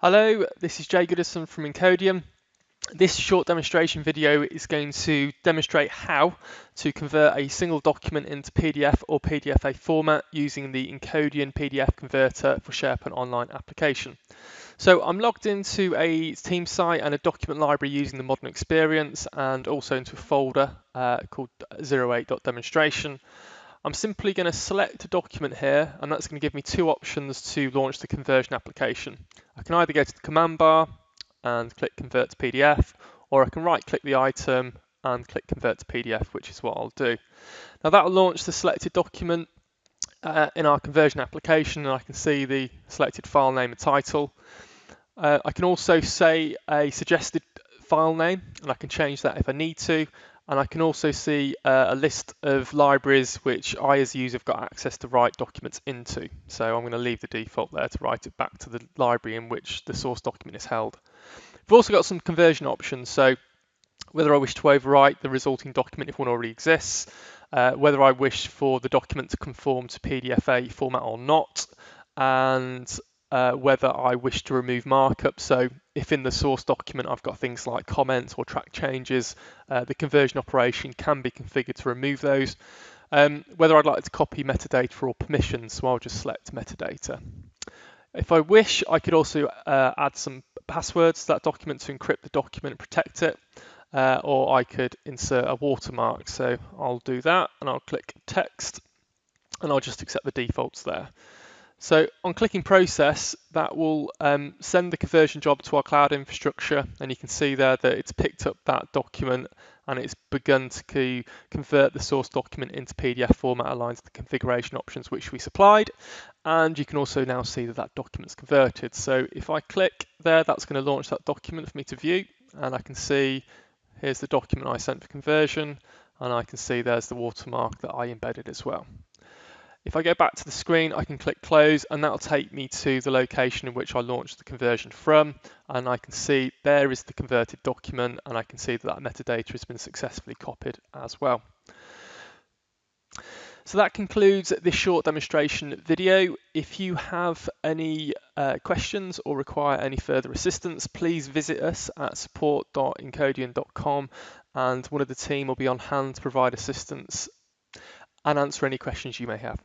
Hello, this is Jay Goodison from Encodian. This short demonstration video is going to demonstrate how to convert a single document into PDF or PDFA format using the Encodian PDF converter for SharePoint Online application. So I'm logged into a team site and a document library using the modern experience and also into a folder called 08.demonstration. I'm simply going to select a document here, and that's going to give me two options to launch the conversion application. I can either go to the command bar and click Convert to PDF, or I can right-click the item and click Convert to PDF, which is what I'll do. Now that will launch the selected document in our conversion application, and I can see the selected file name and title. I can also say a suggested file name, and I can change that if I need to. And I can also see a list of libraries which I as a user have got access to write documents into. So I'm going to leave the default there to write it back to the library in which the source document is held. We've also got some conversion options. So whether I wish to overwrite the resulting document if one already exists, whether I wish for the document to conform to PDFA format or not, and whether I wish to remove markup. So if in the source document I've got things like comments or track changes, the conversion operation can be configured to remove those. Whether I'd like to copy metadata or permissions, so I'll just select metadata. If I wish, I could also add some passwords to that document to encrypt the document and protect it, or I could insert a watermark. So I'll do that, and I'll click text, and I'll just accept the defaults there. So on clicking process, that will send the conversion job to our cloud infrastructure, and you can see there that it's picked up that document and it's begun to convert the source document into PDF format aligned to the configuration options which we supplied. And you can also now see that that document's converted. So if I click there, that's going to launch that document for me to view, and I can see here's the document I sent for conversion, and I can see there's the watermark that I embedded as well. If I go back to the screen, I can click close, and that'll take me to the location in which I launched the conversion from, and I can see there is the converted document, and I can see that metadata has been successfully copied as well. So that concludes this short demonstration video. If you have any questions or require any further assistance, please visit us at support.encodian.com, and one of the team will be on hand to provide assistance and answer any questions you may have.